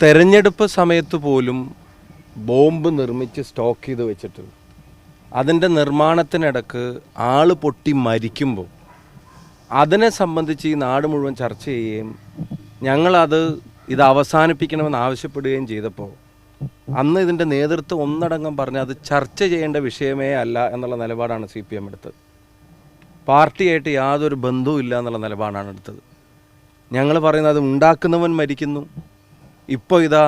തെരഞ്ഞെടുപ്പ് സമയത്ത് പോലും ബോംബ് നിർമ്മിച്ച് സ്റ്റോക്ക് ചെയ്ത് വെച്ചിട്ട് അതിൻ്റെ നിർമ്മാണത്തിനിടക്ക് ആൾ പൊട്ടി മരിക്കുമ്പോൾ അതിനെ സംബന്ധിച്ച് ഈ നാട് മുഴുവൻ ചർച്ച ചെയ്യുകയും ഇത് അവസാനിപ്പിക്കണമെന്ന് ആവശ്യപ്പെടുകയും ചെയ്തപ്പോൾ അന്ന് ഇതിൻ്റെ നേതൃത്വം ഒന്നടങ്കം പറഞ്ഞ് അത് ചർച്ച ചെയ്യേണ്ട വിഷയമേ അല്ല എന്നുള്ള നിലപാടാണ് CPM എടുത്തത്. പാർട്ടിയായിട്ട് യാതൊരു ബന്ധവും ഇല്ല എന്നുള്ള നിലപാടാണ് എടുത്തത്. ഞങ്ങൾ പറയുന്നത് അത് ഉണ്ടാക്കുന്നവൻ മരിക്കുന്നു. ഇപ്പോൾ ഇതാ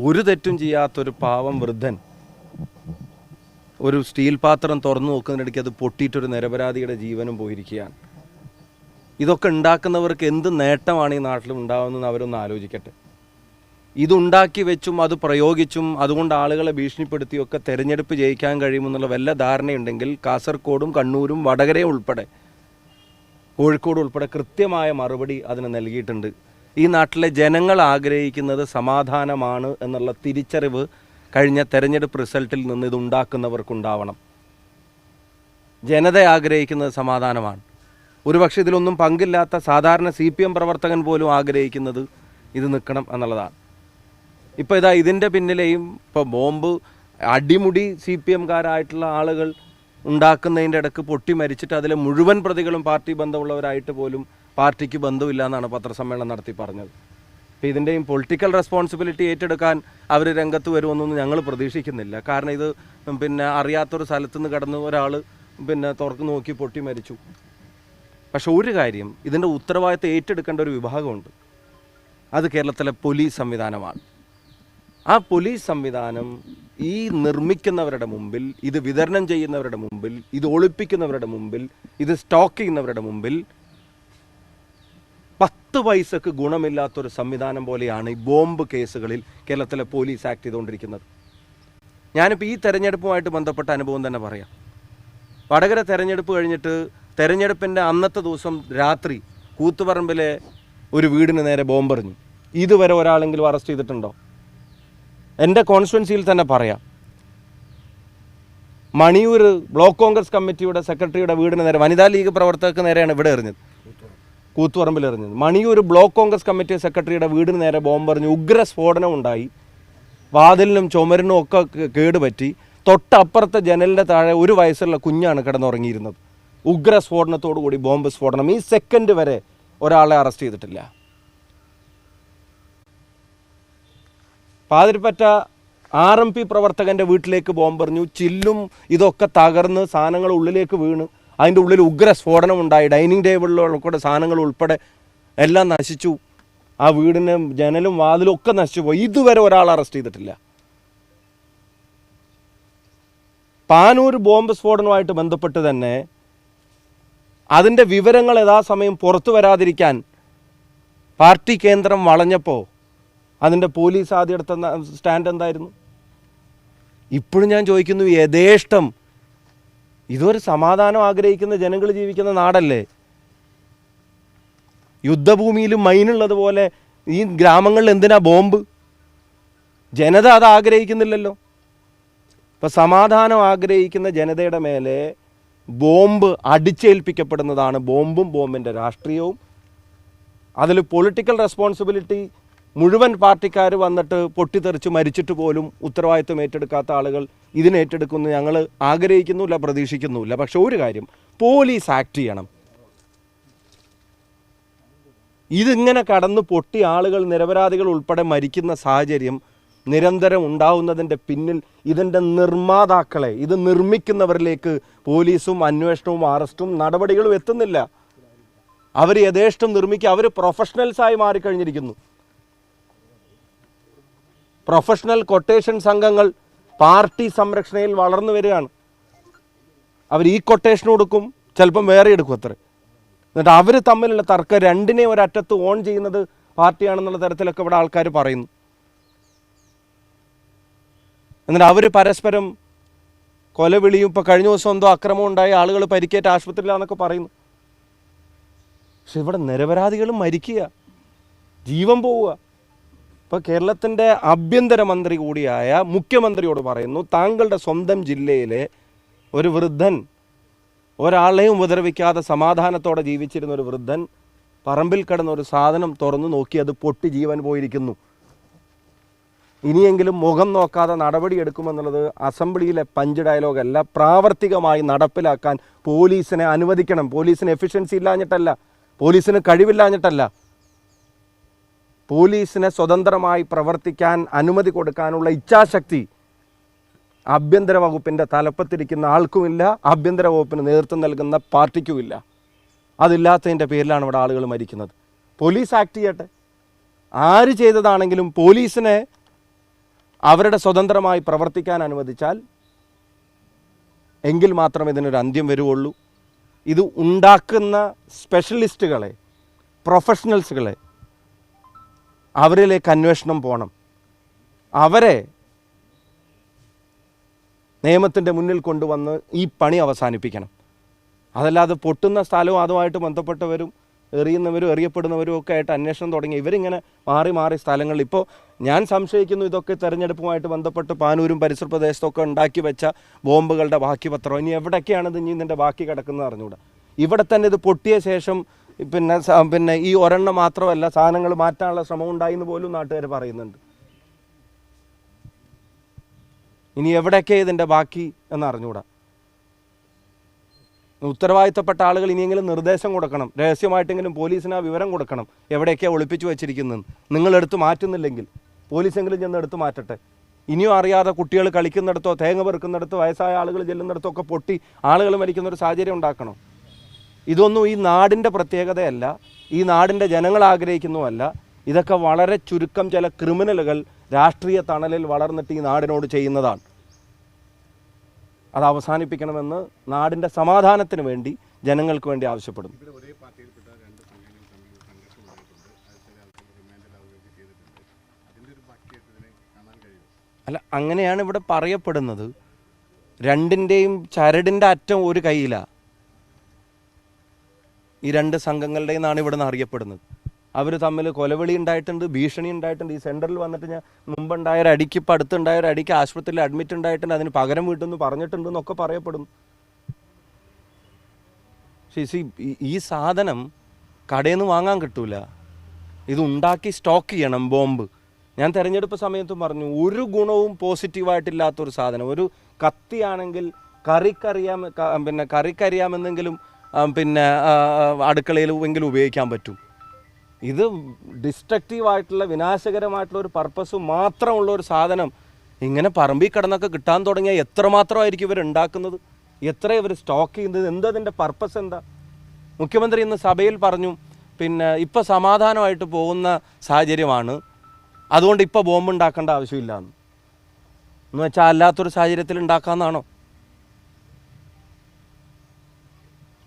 ഒരു തെറ്റും ചെയ്യാത്തൊരു പാവം വൃദ്ധൻ ഒരു സ്റ്റീൽ പാത്രം തുറന്നു നോക്കുന്നതിനിടയ്ക്ക് അത് പൊട്ടിയിട്ടൊരു നിരപരാധിയുടെ ജീവനും പോയിരിക്കുകയാണ്. ഇതൊക്കെ ഉണ്ടാക്കുന്നവർക്ക് എന്ത് നേട്ടമാണ് ഈ നാട്ടിൽ ഉണ്ടാകുന്നതെന്ന് അവരൊന്ന് ആലോചിക്കട്ടെ. ഇതുണ്ടാക്കി വെച്ചും അത് പ്രയോഗിച്ചും അതുകൊണ്ട് ആളുകളെ ഭീഷണിപ്പെടുത്തിയൊക്കെ തെരഞ്ഞെടുപ്പ് ജയിക്കാൻ കഴിയുമെന്നുള്ള വല്ല ധാരണയുണ്ടെങ്കിൽ കാസർഗോഡും കണ്ണൂരും വടകരയും ഉൾപ്പെടെ കോഴിക്കോട് ഉൾപ്പെടെ കൃത്യമായ മറുപടി അതിന് നൽകിയിട്ടുണ്ട്. ഈ നാട്ടിലെ ജനങ്ങൾ ആഗ്രഹിക്കുന്നത് സമാധാനമാണ് എന്നുള്ള തിരിച്ചറിവ് കഴിഞ്ഞ തെരഞ്ഞെടുപ്പ് റിസൾട്ടിൽ നിന്ന് ഇതുണ്ടാക്കുന്നവർക്കുണ്ടാവണം. ജനത ആഗ്രഹിക്കുന്നത് സമാധാനമാണ്. ഒരുപക്ഷെ ഇതിലൊന്നും പങ്കില്ലാത്ത സാധാരണ CPM പ്രവർത്തകൻ പോലും ആഗ്രഹിക്കുന്നത് ഇത് നിൽക്കണം എന്നുള്ളതാണ്. ഇപ്പോൾ ഇതാ ഇതിൻ്റെ പിന്നിലെയും ഇപ്പോൾ ബോംബ് അടിമുടി CPMകാരായിട്ടുള്ള ആളുകൾ ഉണ്ടാക്കുന്നതിൻ്റെ ഇടയ്ക്ക് പൊട്ടി മരിച്ചിട്ട് അതിലെ മുഴുവൻ പ്രതികളും പാർട്ടി ബന്ധമുള്ളവരായിട്ട് പോലും പാർട്ടിക്ക് ബന്ധമില്ല എന്നാണ് പത്രസമ്മേളനം നടത്തി പറഞ്ഞത്. അപ്പോൾ ഇതിൻ്റെയും പൊളിറ്റിക്കൽ റെസ്പോൺസിബിലിറ്റി ഏറ്റെടുക്കാൻ അവർ രംഗത്ത് വരുമെന്നൊന്നും ഞങ്ങൾ പ്രതീക്ഷിക്കുന്നില്ല. കാരണം ഇത് അറിയാത്തൊരു സ്ഥലത്തുനിന്ന് കടന്ന് ഒരാൾ തുറന്നു നോക്കി പൊട്ടി മരിച്ചു. പക്ഷെ ഒരു കാര്യം, ഇതിൻ്റെ ഉത്തരവാദിത്തം ഏറ്റെടുക്കേണ്ട ഒരു വിഭാഗമുണ്ട്. അത് കേരളത്തിലെ പോലീസ് സംവിധാനമാണ്. ആ പോലീസ് സംവിധാനം ഈ നിർമ്മിക്കുന്നവരുടെ മുമ്പിൽ, ഇത് വിതരണം ചെയ്യുന്നവരുടെ മുമ്പിൽ, ഇത് ഒളിപ്പിക്കുന്നവരുടെ മുമ്പിൽ, ഇത് സ്റ്റോക്ക് ചെയ്യുന്നവരുടെ മുമ്പിൽ 10 പൈസക്ക് ഗുണമില്ലാത്തൊരു സംവിധാനം പോലെയാണ് ഈ ബോംബ് കേസുകളിൽ കേരളത്തിലെ പോലീസ് ആക്ട് ചെയ്തുകൊണ്ടിരിക്കുന്നത്. ഞാനിപ്പോൾ ഈ തെരഞ്ഞെടുപ്പുമായിട്ട് ബന്ധപ്പെട്ട അനുഭവം തന്നെ പറയാം. വടകര തെരഞ്ഞെടുപ്പ് കഴിഞ്ഞിട്ട് തെരഞ്ഞെടുപ്പിൻ്റെ അന്നത്തെ ദിവസം രാത്രി കൂത്തുപറമ്പിലെ ഒരു വീടിന് നേരെ ബോംബെറിഞ്ഞു. ഇതുവരെ ഒരാളെങ്കിലും അറസ്റ്റ് ചെയ്തിട്ടുണ്ടോ? എൻ്റെ കോൺസ്റ്റിറ്റ്യുവൻസിയിൽ തന്നെ പറയാം. മണിയൂർ ബ്ലോക്ക് കോൺഗ്രസ് കമ്മിറ്റിയുടെ സെക്രട്ടറിയുടെ വീടിന് നേരെ, വനിതാ ലീഗ് പ്രവർത്തകർക്ക് നേരെയാണ് ഇവിടെ എറിഞ്ഞത്, കൂത്തുപറമ്പിൽ എറിഞ്ഞത്. മണിയൂർ ബ്ലോക്ക് കോൺഗ്രസ് കമ്മിറ്റി സെക്രട്ടറിയുടെ വീടിന് നേരെ ബോംബെറിഞ്ഞ് ഉഗ്ര സ്ഫോടനം ഉണ്ടായി. വാതിലിനും ചുമരിനും ഒക്കെ കേടുപറ്റി. തൊട്ടപ്പുറത്തെ ജനലിൻ്റെ താഴെ 1 വയസ്സുള്ള കുഞ്ഞാണ് കിടന്നുറങ്ങിയിരുന്നത്. ഉഗ്ര സ്ഫോടനത്തോടു കൂടി ബോംബ് സ്ഫോടനം. ഈ സെക്കൻഡ് വരെ ഒരാളെ അറസ്റ്റ് ചെയ്തിട്ടില്ല. പാതിരിപ്പറ്റ RMP പ്രവർത്തകൻ്റെ വീട്ടിലേക്ക് ബോംബെറിഞ്ഞു. ചില്ലും ഇതൊക്കെ തകർന്ന് സാധനങ്ങൾ ഉള്ളിലേക്ക് വീണ് അതിൻ്റെ ഉള്ളിൽ ഉഗ്ര സ്ഫോടനം ഉണ്ടായി. ഡൈനിങ് ടേബിളിലുള്ള സാധനങ്ങൾ ഉൾപ്പെടെ എല്ലാം നശിച്ചു. ആ വീടിന് ജനലും വാതിലും ഒക്കെ നശിച്ചു പോയി. ഇതുവരെ ഒരാൾ അറസ്റ്റ് ചെയ്തിട്ടില്ല. പാനൂർ ബോംബ് സ്ഫോടനവുമായിട്ട് ബന്ധപ്പെട്ട് തന്നെ അതിൻ്റെ വിവരങ്ങൾ യഥാസമയം പുറത്തു വരാതിരിക്കാൻ പാർട്ടി കേന്ദ്രം വളഞ്ഞപ്പോൾ അതിൻ്റെ പോലീസ് ആദ്യം എടുത്ത സ്റ്റാൻഡ് എന്തായിരുന്നു? ഇപ്പോഴും ഞാൻ ചോദിക്കുന്നു, യഥേഷ്ടം ഇതൊരു സമാധാനം ആഗ്രഹിക്കുന്ന ജനങ്ങൾ ജീവിക്കുന്ന നാടല്ലേ? യുദ്ധഭൂമിയിൽ മൈനുള്ളതുപോലെ ഈ ഗ്രാമങ്ങളിൽ എന്തിനാ ബോംബ്? ജനത അത് ആഗ്രഹിക്കുന്നില്ലല്ലോ. ഇപ്പം സമാധാനം ആഗ്രഹിക്കുന്ന ജനതയുടെ മേലെ ബോംബ് അടിച്ചേൽപ്പിക്കപ്പെടുന്നതാണ് ബോംബും ബോംബിൻ്റെ രാഷ്ട്രീയവും. അതിൽ പൊളിറ്റിക്കൽ റെസ്പോൺസിബിലിറ്റി മുഴുവൻ പാർട്ടിക്കാർ വന്നിട്ട് പൊട്ടിത്തെറിച്ച് മരിച്ചിട്ട് പോലും ഉത്തരവാദിത്വം ഏറ്റെടുക്കാത്ത ആളുകൾ ഇതിനേറ്റെടുക്കുന്നു ഞങ്ങൾ ആഗ്രഹിക്കുന്നുമില്ല, പ്രതീക്ഷിക്കുന്നുമില്ല. പക്ഷെ ഒരു കാര്യം, പോലീസ് ആക്ട് ചെയ്യണം. ഇതിങ്ങനെ കടന്നു പൊട്ടി ആളുകൾ, നിരപരാധികൾ ഉൾപ്പെടെ മരിക്കുന്ന സാഹചര്യം നിരന്തരം ഉണ്ടാവുന്നതിൻ്റെ പിന്നിൽ ഇതിൻ്റെ നിർമ്മാതാക്കളെ, ഇത് നിർമ്മിക്കുന്നവരിലേക്ക് പോലീസും അന്വേഷണവും അറസ്റ്റും നടപടികളും എത്തുന്നില്ല. അവർ യഥേഷ്ടം നിർമ്മിക്കുക. അവർ പ്രൊഫഷണൽസായി മാറിക്കഴിഞ്ഞിരിക്കുന്നു. പ്രൊഫഷണൽ കൊട്ടേഷൻ സംഘങ്ങൾ പാർട്ടി സംരക്ഷണയിൽ വളർന്നു വരികയാണ്. അവർ ഈ കൊട്ടേഷൻ കൊടുക്കും, ചിലപ്പം വേറെ എടുക്കും അത്ര. എന്നിട്ട് അവർ തമ്മിലുള്ള തർക്കം രണ്ടിനെ ഒരറ്റത്ത് ഓൺ ചെയ്യുന്നത് പാർട്ടിയാണെന്നുള്ള തരത്തിലൊക്കെ ഇവിടെ ആൾക്കാർ പറയുന്നു. എന്നിട്ട് അവർ പരസ്പരം കൊലവിളിയും, ഇപ്പോൾ കഴിഞ്ഞ ദിവസം എന്തോ അക്രമം ഉണ്ടായി, ആളുകൾ പരിക്കേറ്റ ആശുപത്രിയിലാണെന്നൊക്കെ പറയുന്നു. പക്ഷെ ഇവിടെ നിരപരാധികളും മരിക്കുക, ജീവൻ പോവുക. ഇപ്പോൾ കേരളത്തിൻ്റെ ആഭ്യന്തരമന്ത്രി കൂടിയായ മുഖ്യമന്ത്രിയോട് പറയുന്നു, താങ്കളുടെ സ്വന്തം ജില്ലയിലെ ഒരു വൃദ്ധൻ, ഒരാളെയും ഉപദ്രവിക്കാതെ സമാധാനത്തോടെ ജീവിച്ചിരുന്ന ഒരു വൃദ്ധൻ പറമ്പിൽ കിടന്ന ഒരു സാധനം തുറന്നു നോക്കി അത് പൊട്ടി ജീവൻ പോയിരിക്കുന്നു. ഇനിയെങ്കിലും മുഖം നോക്കാതെ നടപടിയെടുക്കുമെന്നുള്ളത് അസംബ്ലിയിലെ പഞ്ച് ഡയലോഗല്ല, പ്രാവർത്തികമായി നടപ്പിലാക്കാൻ പോലീസിനെ അനുവദിക്കണം. പോലീസിന് എഫിഷ്യൻസി ഇല്ലാഞ്ഞിട്ടല്ല, പോലീസിന് കഴിവില്ലാഞ്ഞിട്ടല്ല, പോലീസിനെ സ്വതന്ത്രമായി പ്രവർത്തിക്കാൻ അനുമതി കൊടുക്കാനുള്ള ഇച്ഛാശക്തി ആഭ്യന്തര വകുപ്പിൻ്റെ തലപ്പത്തിരിക്കുന്ന ആൾക്കുമില്ല, ആഭ്യന്തര വകുപ്പിന് നേതൃത്വം നൽകുന്ന പാർട്ടിക്കുമില്ല. അതില്ലാത്തതിൻ്റെ പേരിലാണ് ഇവിടെ ആളുകൾ മരിക്കുന്നത്. പോലീസ് ആക്ട് ചെയ്യട്ടെ. ആര് ചെയ്തതാണെങ്കിലും പോലീസിനെ അവരുടെ സ്വതന്ത്രമായി പ്രവർത്തിക്കാൻ അനുവദിച്ചാൽ എങ്കിൽ മാത്രമേ ഇതിനൊരു അന്ത്യം വരുവുള്ളൂ. ഇത് ഉണ്ടാക്കുന്ന സ്പെഷ്യലിസ്റ്റുകളെ, പ്രൊഫഷണൽസുകളെ, അവരിലേക്ക് അന്വേഷണം പോകണം. അവരെ നിയമത്തിൻ്റെ മുന്നിൽ കൊണ്ടുവന്ന് ഈ പണി അവസാനിപ്പിക്കണം. അതല്ലാതെ പൊട്ടുന്ന സ്ഥലവും അതുമായിട്ട് ബന്ധപ്പെട്ടവരും എറിയുന്നവരും എറിയപ്പെടുന്നവരും ഒക്കെ ആയിട്ട് അന്വേഷണം തുടങ്ങി ഇവരിങ്ങനെ മാറി മാറി സ്ഥലങ്ങളിൽ. ഇപ്പോൾ ഞാൻ സംശയിക്കുന്നു ഇതൊക്കെ തെരഞ്ഞെടുപ്പുമായിട്ട് ബന്ധപ്പെട്ട് പാനൂരും പരിസര പ്രദേശത്തൊക്കെ ഉണ്ടാക്കി വെച്ച ബോംബുകളുടെ ബാക്കി പത്രം ഇനി എവിടേക്കാണ് ഇനി ഇതിൻ്റെ ബാക്കി കിടക്കുന്നത് അറിഞ്ഞുകൂടാ. ഇവിടെ തന്നെ ഇത് പൊട്ടിയ ശേഷം പിന്നെ ഈ ഒരെണ്ണം മാത്രമല്ല, സാധനങ്ങൾ മാറ്റാനുള്ള ശ്രമം ഉണ്ടായിന്ന് പോലും നാട്ടുകാർ പറയുന്നുണ്ട്. ഇനി എവിടെയൊക്കെ ഇതിൻ്റെ ബാക്കി എന്ന് അറിഞ്ഞുകൂടാ. ഉത്തരവാദിത്തപ്പെട്ട ആളുകൾ ഇനിയെങ്കിലും നിർദ്ദേശം കൊടുക്കണം, രഹസ്യമായിട്ടെങ്കിലും പോലീസിന് ആ വിവരം കൊടുക്കണം എവിടെയൊക്കെയാണ് ഒളിപ്പിച്ചു വെച്ചിരിക്കുന്നത്. നിങ്ങളെടുത്ത് മാറ്റുന്നില്ലെങ്കിൽ പോലീസെങ്കിലും ചെന്ന് എടുത്ത് മാറ്റട്ടെ. ഇനിയും അറിയാതെ കുട്ടികൾ കളിക്കുന്നിടത്തോ തേങ്ങ പെറുക്കുന്നിടത്തോ വയസ്സായ ആളുകൾ ചെല്ലുന്നിടത്തോ ഒക്കെ പൊട്ടി ആളുകൾ മരിക്കുന്ന ഒരു സാഹചര്യം ഉണ്ടാക്കണം. ഇതൊന്നും ഈ നാടിൻ്റെ പ്രത്യേകതയല്ല, ഈ നാടിൻ്റെ ജനങ്ങൾ ആഗ്രഹിക്കുന്നുമല്ല. ഇതൊക്കെ വളരെ ചുരുക്കം ചില ക്രിമിനലുകൾ രാഷ്ട്രീയ തണലിൽ വളർന്നിട്ട് ഈ നാടിനോട് ചെയ്യുന്നതാണ്. അത് അവസാനിപ്പിക്കണമെന്ന് നാടിൻ്റെ സമാധാനത്തിന് വേണ്ടി ജനങ്ങൾക്ക് വേണ്ടി ആവശ്യപ്പെടുന്നു. അല്ല, അങ്ങനെയാണ് ഇവിടെ പറയപ്പെടുന്നത്. രണ്ടിൻ്റെയും ചരടിൻ്റെ അറ്റം ഒരു കയ്യിലാണ്. ഈ രണ്ട് സംഘങ്ങളുടെ നിന്നാണ് ഇവിടെ നിന്ന് അറിയപ്പെടുന്നത്. അവർ തമ്മിൽ കൊലവിളി ഉണ്ടായിട്ടുണ്ട്, ഭീഷണി ഉണ്ടായിട്ടുണ്ട്. ഈ സെൻറ്ററിൽ വന്നിട്ട് ഞാൻ മുമ്പുണ്ടായ ഒരു അടിക്ക്, ഇപ്പം അടുത്തുണ്ടായ ഒരു അടിക്ക് ആശുപത്രിയിൽ അഡ്മിറ്റ് ഉണ്ടായിട്ടുണ്ട്, അതിന് പകരം വീട്ടെന്ന് പറഞ്ഞിട്ടുണ്ട് എന്നൊക്കെ പറയപ്പെടുന്നു. പക്ഷേ ഈ സാധനം കടയിൽ നിന്ന് വാങ്ങാൻ കിട്ടൂല. ഇത് ഉണ്ടാക്കി സ്റ്റോക്ക് ചെയ്യണം. ബോംബ് ഞാൻ തെരഞ്ഞെടുപ്പ് സമയത്തും പറഞ്ഞു, ഒരു ഗുണവും പോസിറ്റീവായിട്ടില്ലാത്തൊരു സാധനം. ഒരു കത്തിയാണെങ്കിൽ കറിക്കരിയാമെന്നെങ്കിലും പിന്നെ അടുക്കളയിൽ എങ്കിലും ഉപയോഗിക്കാൻ പറ്റും. ഇത് ഡിസ്ട്രക്റ്റീവായിട്ടുള്ള വിനാശകരമായിട്ടുള്ള ഒരു പർപ്പസ് മാത്രമുള്ള ഒരു സാധനം ഇങ്ങനെ പറമ്പിൽ കിടന്നൊക്കെ കിട്ടാൻ തുടങ്ങിയാൽ എത്രമാത്രമായിരിക്കും ഇവർ ഉണ്ടാക്കുന്നത്, എത്ര ഇവർ സ്റ്റോക്ക് ചെയ്യുന്നത്, എന്തതിൻ്റെ പർപ്പസ് എന്താ? മുഖ്യമന്ത്രി ഇന്ന് സഭയിൽ പറഞ്ഞു, പിന്നെ ഇപ്പോൾ സമാധാനമായിട്ട് പോകുന്ന സാഹചര്യമാണ്, അതുകൊണ്ട് ഇപ്പോൾ ബോംബ് ഉണ്ടാക്കേണ്ട ആവശ്യമില്ല എന്ന് വെച്ചാൽ അല്ലാത്തൊരു സാഹചര്യത്തിൽ ഉണ്ടാക്കാമെന്നാണോ?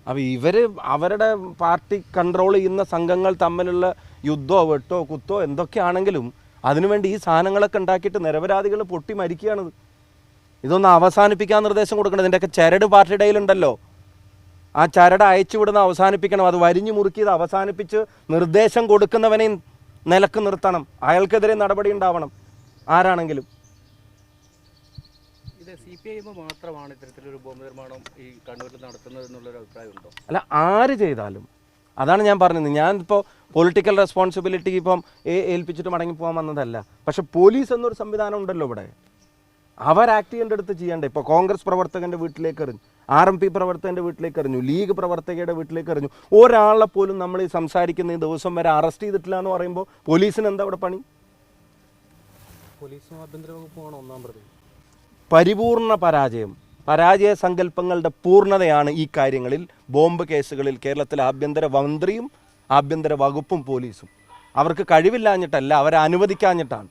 അപ്പോൾ ഇവർ അവരുടെ പാർട്ടി കൺട്രോൾ ചെയ്യുന്ന സംഘങ്ങൾ തമ്മിലുള്ള യുദ്ധമോ വെട്ടോ കുത്തോ എന്തൊക്കെയാണെങ്കിലും അതിനുവേണ്ടി ഈ സാധനങ്ങളൊക്കെ ഉണ്ടാക്കിയിട്ട് നിരപരാധികൾ പൊട്ടി മരിക്കുകയാണിത്. ഇതൊന്ന് അവസാനിപ്പിക്കാൻ നിർദ്ദേശം കൊടുക്കണം. ഇതിൻ്റെയൊക്കെ ചരട് പാർട്ടിയുടെ കയ്യിലുണ്ടല്ലോ, ആ ചരട് അയച്ചു വിടുന്ന അവസാനിപ്പിക്കണം. അത് വരിഞ്ഞു മുറുക്കിയത് അവസാനിപ്പിച്ച് നിർദ്ദേശം കൊടുക്കുന്നവനെയും നിലക്ക് നിർത്തണം. അയാൾക്കെതിരെ നടപടി ഉണ്ടാവണം ആരാണെങ്കിലും. CPIM മാത്രമാണ് ഇത്തരത്തിലൊരു ബോംബ് നിർമ്മാണം ഈ കണ്ണൂരിൽ നടത്തുന്നത് എന്നുള്ളൊരു അഭിപ്രായമുണ്ടോ? അല്ല, ആര് ചെയ്താലും അതാണ് ഞാൻ പറഞ്ഞത്. ഞാനിപ്പോൾ പൊളിറ്റിക്കൽ റെസ്പോൺസിബിലിറ്റി ഇപ്പം ഏൽപ്പിച്ചിട്ട് മടങ്ങിപ്പോകാൻ വന്നതല്ല. പക്ഷെ പോലീസ് എന്നൊരു സംവിധാനം ഉണ്ടല്ലോ ഇവിടെ, അവർ ആക്ട് ചെയ്യേണ്ടടുത്ത് ചെയ്യണ്ടേ. ഇപ്പോൾ കോൺഗ്രസ് പ്രവർത്തകൻ്റെ വീട്ടിലേക്ക് എറിഞ്ഞു, RMP പ്രവർത്തകൻ്റെ വീട്ടിലേക്ക് എറിഞ്ഞു, ലീഗ് പ്രവർത്തകയുടെ വീട്ടിലേക്ക് എറിഞ്ഞു. ഒരാളെ പോലും നമ്മൾ ഈ സംസാരിക്കുന്ന ഈ ദിവസം വരെ അറസ്റ്റ് ചെയ്തിട്ടില്ല എന്ന് പറയുമ്പോൾ പോലീസിന് എന്താ ഇവിടെ പണി? പോലീസും ആഭ്യന്തര വകുപ്പുമാണ് ഒന്നാം പ്രതി. പരിപൂർണ പരാജയ സങ്കല്പങ്ങളുടെ പൂർണ്ണതയാണ് ഈ കാര്യങ്ങളിൽ. ബോംബ് കേസുകളിൽ കേരളത്തിലെ ആഭ്യന്തര മന്ത്രിയും ആഭ്യന്തര വകുപ്പും പോലീസും അവർക്ക് കഴിവില്ലാഞ്ഞിട്ടല്ല, അവരെ അനുവദിക്കാഞ്ഞിട്ടാണ്.